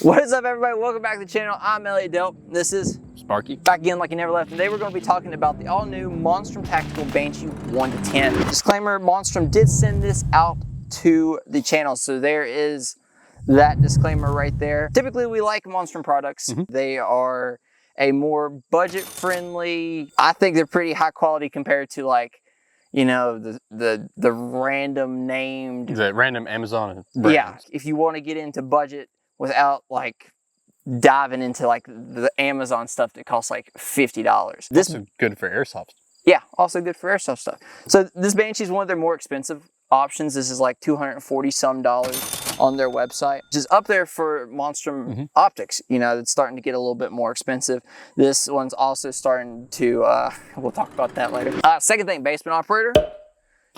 What is up, everybody? Welcome back to the channel. I'm Elliott Delp. This is Sparky. back again like you never left. Today we're going to be talking about the all-new Monstrum Tactical Banshee 1 to 10. Disclaimer, Monstrum did send this out to the channel, so there is that disclaimer right there. Typically, we like Monstrum products. They are a more budget-friendly, I think they're pretty high quality compared to, like, you know, the random named... The random Amazon brands. Yeah, if you want to get into budget without, like, diving into, like, the Amazon stuff that costs, like, $50. This is good for airsoft. Yeah, also good for airsoft stuff. So this Banshee is one of their more expensive options. This is like $240 some on their website, which is up there for Monstrum optics. You know, it's starting to get a little bit more expensive. This one's also starting to, we'll talk about that later. Second thing, basement operator.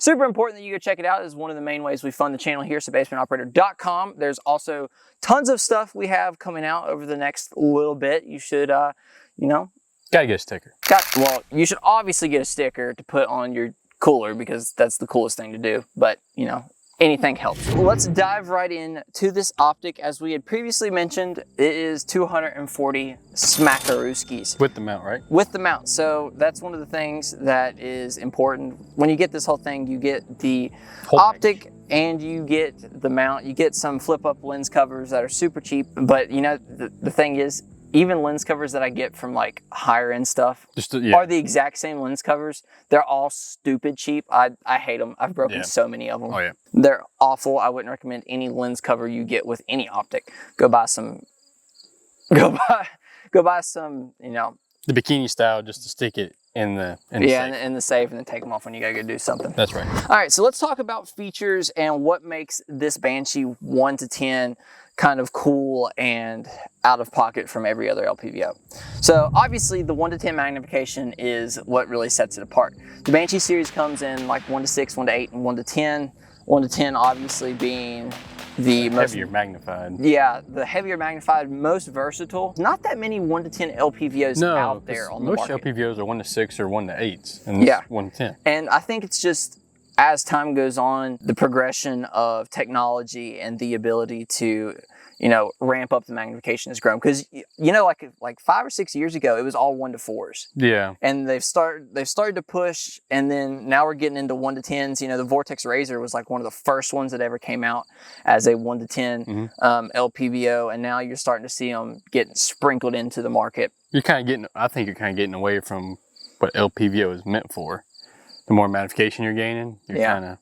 Super important that you go check it out. Is one of the main ways we fund the channel here, so basementoperator.com. There's also tons of stuff we have coming out over the next little bit. You should, you know. Gotta get a sticker. Well, you should obviously get a sticker to put on your cooler because that's the coolest thing to do. But, you know, anything helps. Let's dive right in to this optic. As we had previously mentioned, it is 240 smackarooskies. With the mount, right? With the mount. So that's one of the things that is important. When you get this whole thing, you get the optic and you get the mount. You get some flip-up lens covers that are super cheap. But, you know, the thing is, even lens covers that I get from like higher end stuff are the exact same lens covers. They're all stupid cheap. I hate them. I've broken so many of them. Oh yeah. They're awful. I wouldn't recommend any lens cover you get with any optic. Go buy some, you know. The bikini style, just to stick it in the safe. In the safe, and then take them off when you gotta go do something. That's right. All right, so let's talk about features and what makes this Banshee 1 to 10 kind of cool and out of pocket from every other LPVO. So obviously the 1 to 10 magnification is what really sets it apart. The Banshee series comes in like 1 to 6, 1 to 8, and 1 to 10. 1 to 10 obviously being the most heavier magnified. Yeah, the heavier magnified, most versatile. Not that many 1 to 10 LPVOs out there on the market. Most LPVOs are 1 to 6 or 1 to 8s, and this 1 to 10. And I think it's just, as time goes on, the progression of technology and the ability to, you know, ramp up the magnification has grown. Because, you know, like 5 or 6 years ago, it was all 1 to 4s. Yeah. And they've started to push, and then now we're getting into 1 to 10s. You know, the Vortex Razor was like one of the first ones that ever came out as a 1 to 10 LPVO, and now you're starting to see them getting sprinkled into the market. You're kind of getting, I think you're kind of getting away from what LPVO is meant for. The more magnification you're gaining, you're kind of,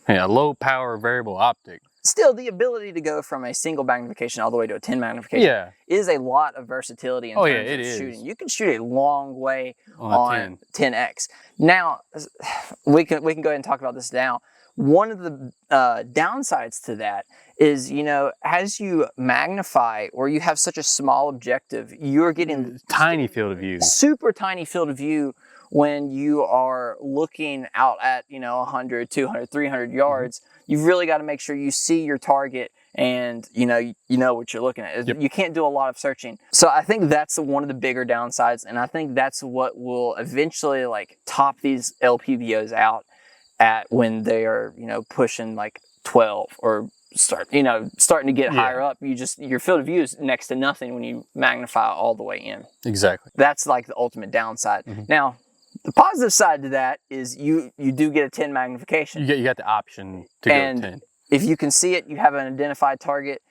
a low power variable optic. Still, the ability to go from a single magnification all the way to a 10 magnification is a lot of versatility in terms of shooting. You can shoot a long way on 10x. Now, we can go ahead and talk about this now. One of the downsides to that is, you know, as you magnify or you have such a small objective, you're getting tiny field of view. Super tiny field of view when you are looking out at, you know, 100, 200, 300 yards. You've really got to make sure you see your target and, you know what you're looking at. You can't do a lot of searching. So I think that's one of the bigger downsides, and I think that's what will eventually, like, top these LPVOs out at when they are, you know, pushing like 12 or starting to get higher up. Your field of view is next to nothing when you magnify all the way in. Exactly. That's like the ultimate downside. Now, the positive side to that is you do get a 10 magnification. You got the option to go 10. If you can see it, you have an identified target,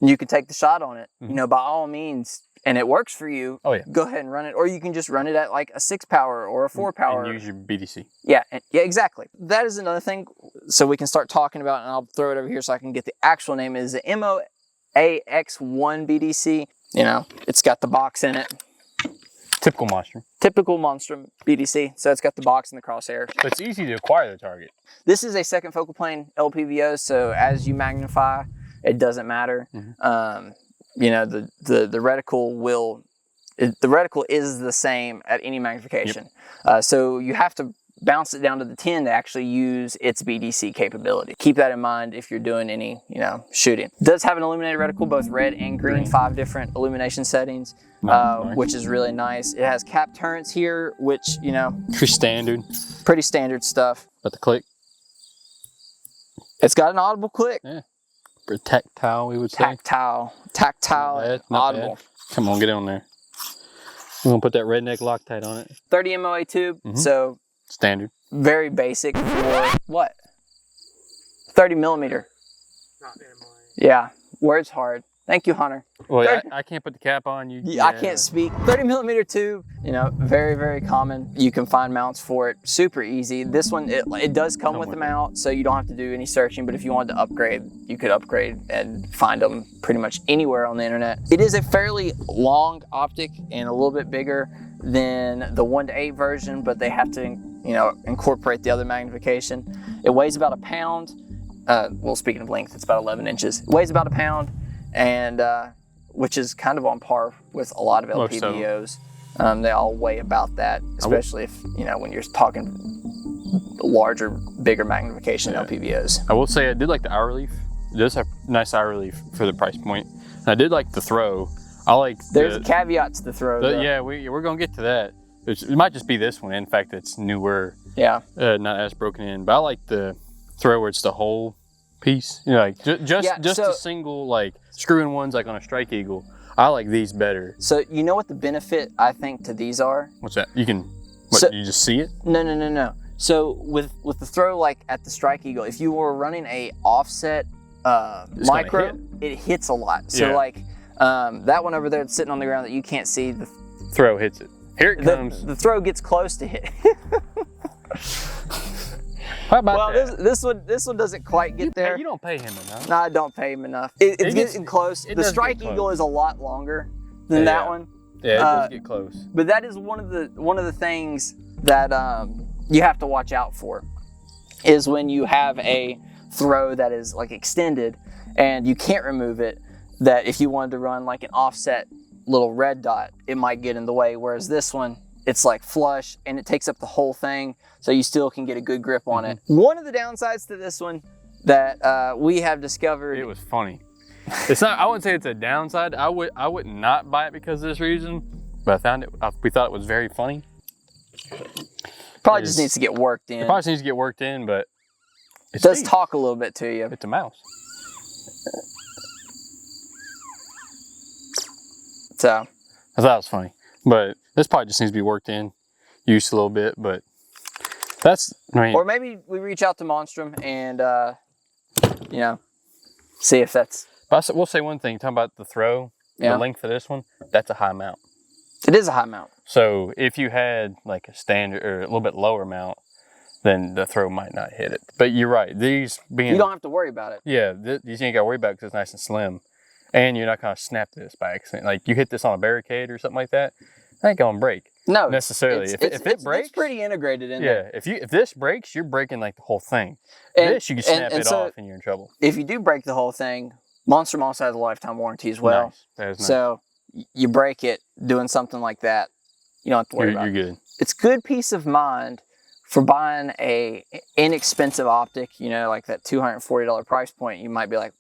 you can take the shot on it. You know, by all means, and it works for you, go ahead and run it. Or you can just run it at like a 6 power or a 4 power. And use your BDC. Yeah, exactly. That is another thing. So we can start talking about, and I'll throw it over here so I can get the actual name. It is the MOAX1 BDC. You know, it's got the box in it. Typical Monstrum. Typical Monstrum BDC. So it's got the box and the crosshair. But it's easy to acquire the target. This is a second focal plane LPVO, so as you magnify, it doesn't matter. You know, the reticle the reticle is the same at any magnification. So you have to bounce it down to the 10 to actually use its BDC capability. Keep that in mind if you're doing any, you know, shooting. It does have an illuminated reticle, both red and green, 5 different illumination settings, which is really nice. It has cap turrets here, which, you know, pretty standard stuff. But the click, it's got an audible click. tactile, we would say. Tactile, Not audible. bad. Come on, get on there. We're gonna put that redneck Loctite on it. 30 MOA tube, so standard. very basic for what? 30 millimeter. Not MOA. Yeah, words hard. Thank you, Hunter. Well, I can't put the cap on you. Yeah, I can't speak. 30 millimeter tube, you know, very, very common. You can find mounts for it, super easy. This one, it does come with the mount, so you don't have to do any searching, but if you wanted to upgrade, you could upgrade and find them pretty much anywhere on the internet. It is a fairly long optic and a little bit bigger than the 1:8 version, but they have to, you know, incorporate the other magnification. It weighs about a pound. Well, speaking of length, it's about 11 inches. It weighs about a pound, and which is kind of on par with a lot of LPVOs. They all weigh about that, especially if, you know, when you're talking larger, bigger magnification LPVOs. I will say I did like the eye relief. It does have nice eye relief for the price point. And I did like the throw. I like There's a caveat to the throw, though. Yeah, we're going to get to that. It might just be this one. In fact, it's newer. Yeah. Not as broken in. But I like the throw where it's the whole piece. You know, like just a single, like screw-in ones like on a Strike Eagle. I like these better. So you know what the benefit I think to these are? What's that? You can, you just see it? No. So with the throw like at the Strike Eagle, if you were running a offset micro, it hits a lot. So like that one over there that's sitting on the ground that you can't see, the throw hits it. Here it comes. The throw gets close to hit. How about that? This one doesn't quite get there. You don't pay him enough. No, I don't pay him enough. It's getting close. The Strike Eagle is a lot longer than that one. Yeah, it does get close. But that is one of the things that you have to watch out for, is when you have a throw that is like extended and you can't remove it, that if you wanted to run like an offset little red dot, it might get in the way. Whereas this one, it's like flush and it takes up the whole thing, so you still can get a good grip on it. One of the downsides to this one that we have discovered, it was funny. It's not. I wouldn't say it's a downside. I would not buy it because of this reason, but I found it. We thought it was very funny. Probably just needs to get worked in. It probably needs to get worked in, but it does talk a little bit to you. It's a mouse. So I thought it was funny, but this probably just needs to be worked in, used a little bit, but that's, I mean. Or maybe we reach out to Monstrum and, you know, see if that's. We'll say one thing, talking about the throw, the length of this one, that's a high mount. It is a high mount. So if you had like a standard or a little bit lower mount, then the throw might not hit it. But you're right, these being. You don't have to worry about it. Yeah, these you ain't got to worry about it because it's nice and slim. And you're not going to snap this by accident. Like you hit this on a barricade or something like that, it ain't going to break. No, necessarily. If it breaks, it's pretty integrated in there. Yeah, if this breaks, you're breaking like the whole thing. This you can snap it off and you're in trouble. If you do break the whole thing, Monstrum also has a lifetime warranty as well. Nice. That is nice. So you break it doing something like that, you don't have to worry about it. You're good. It's good peace of mind for buying a inexpensive optic. You know, like that $240 price point. You might be like,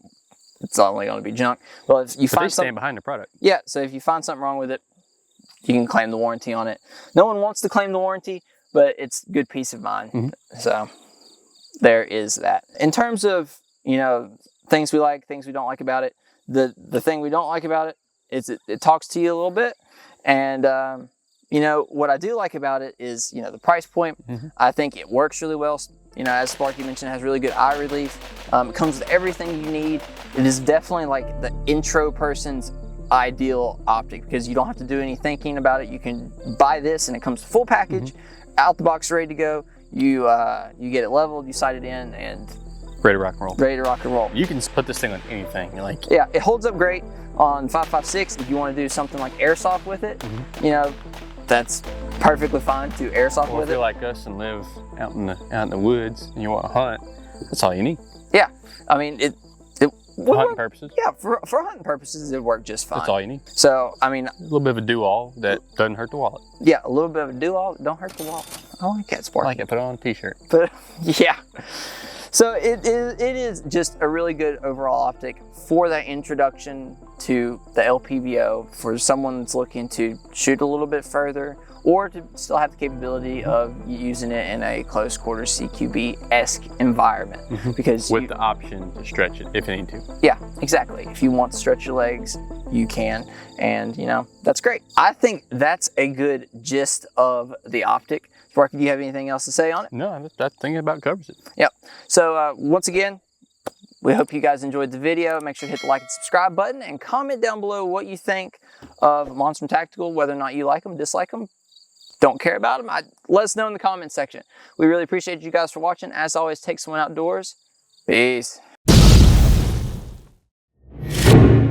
it's only going to be junk. Well, if you find something behind the product. Yeah, so if you find something wrong with it, you can claim the warranty on it. No one wants to claim the warranty, but it's good peace of mind. So there is that. In terms of, you know, things we like, things we don't like about it, the thing we don't like about it is it talks to you a little bit. And, you know, what I do like about it is, you know, the price point. I think it works really well. You know, as Sparky mentioned, it has really good eye relief. It comes with everything you need. It is definitely like the intro person's ideal optic because you don't have to do any thinking about it. You can buy this and it comes full package, out the box, ready to go. You get it leveled, you sight it in, and ready to rock and roll. Ready to rock and roll. You can put this thing on anything. You're like, yeah, it holds up great on 5.56. If you want to do something like airsoft with it, you know, that's perfectly fine to airsoft with if you're like us and live out in the woods and you want to hunt, that's all you need. Yeah, I mean for hunting purposes. Yeah, for hunting purposes, it worked just fine. That's all you need. So I mean, a little bit of a do-all that doesn't hurt the wallet. Yeah, a little bit of a do-all that don't hurt the wallet. I like that, Sparky. I like it. Put it on a t-shirt. But yeah, so it is just a really good overall optic for that introduction to the LPVO for someone that's looking to shoot a little bit further or to still have the capability of using it in a close quarter CQB-esque environment. Because with the option to stretch it if you need to. Yeah, exactly. If you want to stretch your legs, you can, and you know, that's great. I think that's a good gist of the Optic. Sparky, do you have anything else to say on it? No, that thinking about covers it. Yep. So once again, we hope you guys enjoyed the video. Make sure to hit the like and subscribe button and comment down below what you think of Monstrum Tactical, whether or not you like them, dislike them, don't care about them. Let us know in the comment section. We really appreciate you guys for watching. As always, take someone outdoors. Peace.